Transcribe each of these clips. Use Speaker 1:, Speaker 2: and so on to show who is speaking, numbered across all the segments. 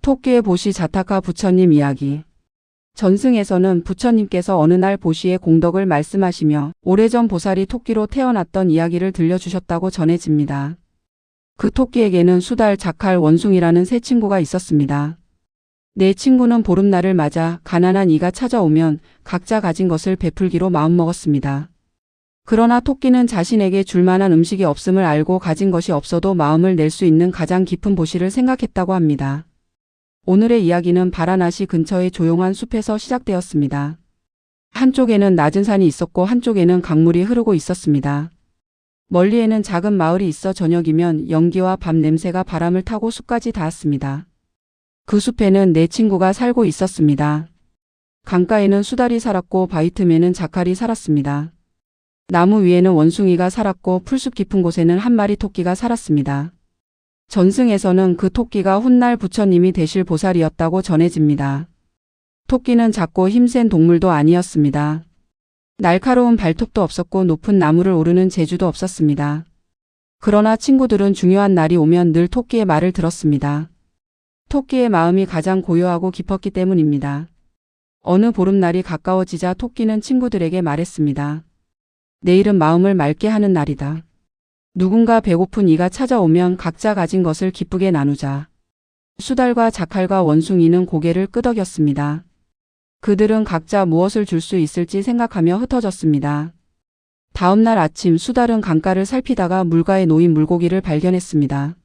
Speaker 1: 토끼의 보시 자타카 부처님 이야기. 전승에서는 부처님께서 어느 날 보시의 공덕을 말씀하시며 오래전 보살이 토끼로 태어났던 이야기를 들려주셨다고 전해집니다. 그 토끼에게는 수달, 자칼, 원숭이라는 세 친구가 있었습니다. 네 친구는 보름날을 맞아 가난한 이가 찾아오면 각자 가진 것을 베풀기로 마음먹었습니다. 그러나 토끼는 자신에게 줄 만한 음식이 없음을 알고 가진 것이 없어도 마음을 낼 수 있는 가장 깊은 보시를 생각했다고 합니다. 오늘의 이야기는 바라나시 근처의 조용한 숲에서 시작되었습니다. 한쪽에는 낮은 산이 있었고 한쪽에는 강물이 흐르고 있었습니다. 멀리에는 작은 마을이 있어 저녁이면 연기와 밤 냄새가 바람을 타고 숲까지 닿았습니다. 그 숲에는 네 친구가 살고 있었습니다. 강가에는 수달이 살았고 바위 틈에는 자칼이 살았습니다. 나무 위에는 원숭이가 살았고 풀숲 깊은 곳에는 한 마리 토끼가 살았습니다. 전승에서는 그 토끼가 훗날 부처님이 되실 보살이었다고 전해집니다. 토끼는 작고 힘센 동물도 아니었습니다. 날카로운 발톱도 없었고 높은 나무를 오르는 재주도 없었습니다. 그러나 친구들은 중요한 날이 오면 늘 토끼의 말을 들었습니다. 토끼의 마음이 가장 고요하고 깊었기 때문입니다. 어느 보름날이 가까워지자 토끼는 친구들에게 말했습니다. 내일은 마음을 맑게 하는 날이다. 누군가 배고픈 이가 찾아오면 각자 가진 것을 기쁘게 나누자. 수달과 자칼과 원숭이는 고개를 끄덕였습니다. 그들은 각자 무엇을 줄 수 있을지 생각하며 흩어졌습니다. 다음 날 아침 수달은 강가를 살피다가 물가에 놓인 물고기를 발견했습니다.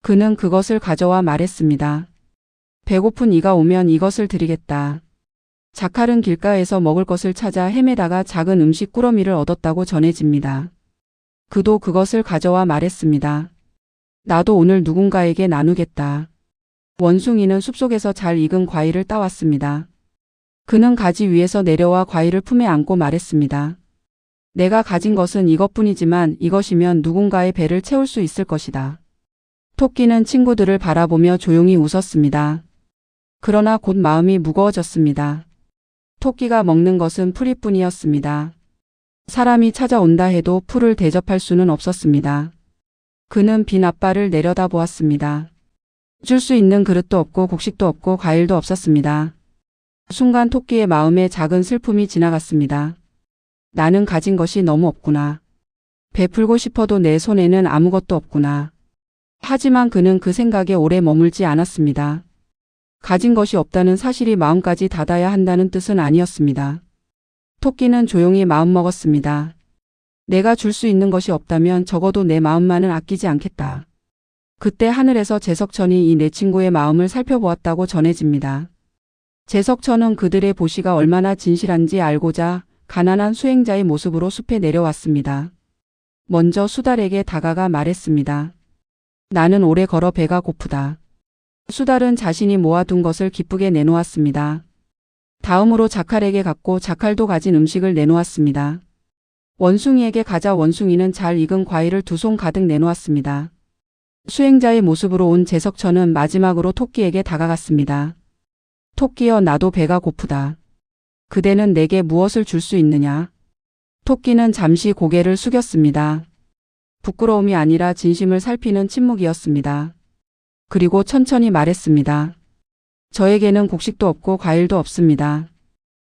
Speaker 1: 그는 그것을 가져와 말했습니다. 배고픈 이가 오면 이것을 드리겠다. 자칼은 길가에서 먹을 것을 찾아 헤매다가 작은 음식 꾸러미를 얻었다고 전해집니다. 그도 그것을 가져와 말했습니다. 나도 오늘 누군가에게 나누겠다. 원숭이는 숲속에서 잘 익은 과일을 따왔습니다. 그는 가지 위에서 내려와 과일을 품에 안고 말했습니다. 내가 가진 것은 이것뿐이지만 이것이면 누군가의 배를 채울 수 있을 것이다. 토끼는 친구들을 바라보며 조용히 웃었습니다. 그러나 곧 마음이 무거워졌습니다. 토끼가 먹는 것은 풀이뿐이었습니다. 사람이 찾아온다 해도 풀을 대접할 수는 없었습니다. 그는 빈 앞발을 내려다보았습니다. 줄 수 있는 그릇도 없고 곡식도 없고 과일도 없었습니다. 순간 토끼의 마음에 작은 슬픔이 지나갔습니다. 나는 가진 것이 너무 없구나. 베풀고 싶어도 내 손에는 아무것도 없구나. 하지만 그는 그 생각에 오래 머물지 않았습니다. 가진 것이 없다는 사실이 마음까지 닫아야 한다는 뜻은 아니었습니다. 토끼는 조용히 마음먹었습니다. 내가 줄 수 있는 것이 없다면 적어도 내 마음만은 아끼지 않겠다. 그때 하늘에서 제석천이 이 네 친구의 마음을 살펴보았다고 전해집니다. 제석천은 그들의 보시가 얼마나 진실한지 알고자 가난한 수행자의 모습으로 숲에 내려왔습니다. 먼저 수달에게 다가가 말했습니다. 나는 오래 걸어 배가 고프다. 수달은 자신이 모아둔 것을 기쁘게 내놓았습니다. 다음으로 자칼에게 갔고 자칼도 가진 음식을 내놓았습니다. 원숭이에게 가자 원숭이는 잘 익은 과일을 두 손 가득 내놓았습니다. 수행자의 모습으로 온 제석천은 마지막으로 토끼에게 다가갔습니다. 토끼여, 나도 배가 고프다. 그대는 내게 무엇을 줄 수 있느냐? 토끼는 잠시 고개를 숙였습니다. 부끄러움이 아니라 진심을 살피는 침묵이었습니다. 그리고 천천히 말했습니다. 저에게는 곡식도 없고 과일도 없습니다.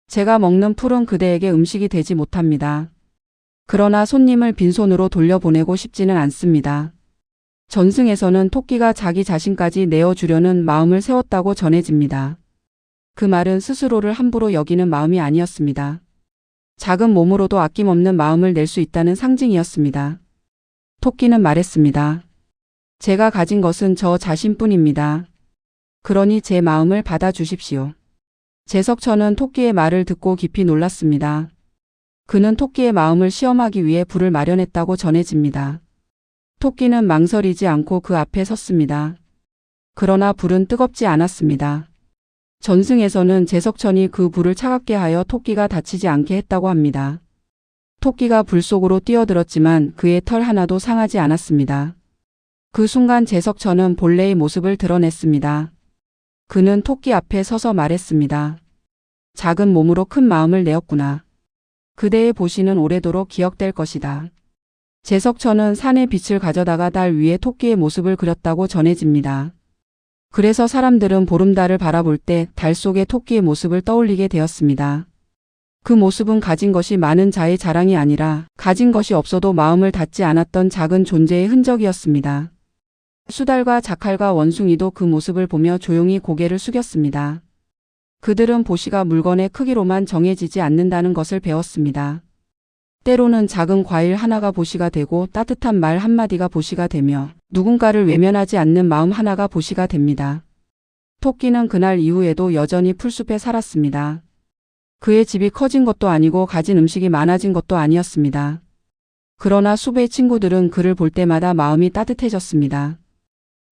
Speaker 1: 제가 먹는 풀은 그대에게 음식이 되지 못합니다. 그러나 손님을 빈손으로 돌려보내고 싶지는 않습니다. 전승에서는 토끼가 자기 자신까지 내어주려는 마음을 세웠다고 전해집니다. 그 말은 스스로를 함부로 여기는 마음이 아니었습니다. 작은 몸으로도 아낌없는 마음을 낼 수 있다는 상징이었습니다. 토끼는 말했습니다. 제가 가진 것은 저 자신뿐입니다. 그러니 제 마음을 받아주십시오. 제석천은 토끼의 말을 듣고 깊이 놀랐습니다. 그는 토끼의 마음을 시험하기 위해 불을 마련했다고 전해집니다. 토끼는 망설이지 않고 그 앞에 섰습니다. 그러나 불은 뜨겁지 않았습니다. 전승에서는 제석천이 그 불을 차갑게 하여 토끼가 다치지 않게 했다고 합니다. 토끼가 불 속으로 뛰어들었지만 그의 털 하나도 상하지 않았습니다. 그 순간 제석천은 본래의 모습을 드러냈습니다. 그는 토끼 앞에 서서 말했습니다. 작은 몸으로 큰 마음을 내었구나. 그대의 보시는 오래도록 기억될 것이다. 제석천은 산의 빛을 가져다가 달 위에 토끼의 모습을 그렸다고 전해집니다. 그래서 사람들은 보름달을 바라볼 때 달 속의 토끼의 모습을 떠올리게 되었습니다. 그 모습은 가진 것이 많은 자의 자랑이 아니라 가진 것이 없어도 마음을 닫지 않았던 작은 존재의 흔적이었습니다. 수달과 자칼과 원숭이도 그 모습을 보며 조용히 고개를 숙였습니다. 그들은 보시가 물건의 크기로만 정해지지 않는다는 것을 배웠습니다. 때로는 작은 과일 하나가 보시가 되고 따뜻한 말 한마디가 보시가 되며 누군가를 외면하지 않는 마음 하나가 보시가 됩니다. 토끼는 그날 이후에도 여전히 풀숲에 살았습니다. 그의 집이 커진 것도 아니고 가진 음식이 많아진 것도 아니었습니다. 그러나 숲의 친구들은 그를 볼 때마다 마음이 따뜻해졌습니다.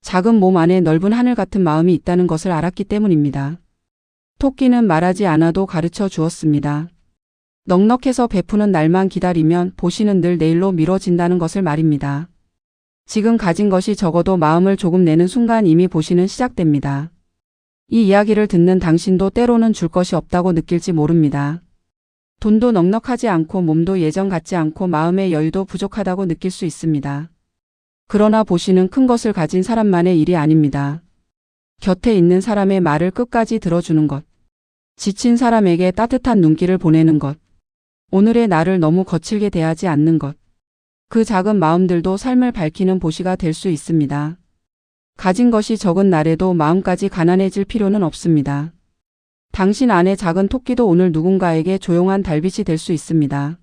Speaker 1: 작은 몸 안에 넓은 하늘 같은 마음이 있다는 것을 알았기 때문입니다. 토끼는 말하지 않아도 가르쳐 주었습니다. 넉넉해서 베푸는 날만 기다리면 보시는 늘 내일로 미뤄진다는 것을 말입니다. 지금 가진 것이 적어도 마음을 조금 내는 순간 이미 보시는 시작됩니다. 이 이야기를 듣는 당신도 때로는 줄 것이 없다고 느낄지 모릅니다. 돈도 넉넉하지 않고 몸도 예전 같지 않고 마음의 여유도 부족하다고 느낄 수 있습니다. 그러나 보시는 큰 것을 가진 사람만의 일이 아닙니다. 곁에 있는 사람의 말을 끝까지 들어주는 것, 지친 사람에게 따뜻한 눈길을 보내는 것, 오늘의 나를 너무 거칠게 대하지 않는 것, 그 작은 마음들도 삶을 밝히는 보시가 될 수 있습니다. 가진 것이 적은 날에도 마음까지 가난해질 필요는 없습니다. 당신 안의 작은 토끼도 오늘 누군가에게 조용한 달빛이 될 수 있습니다.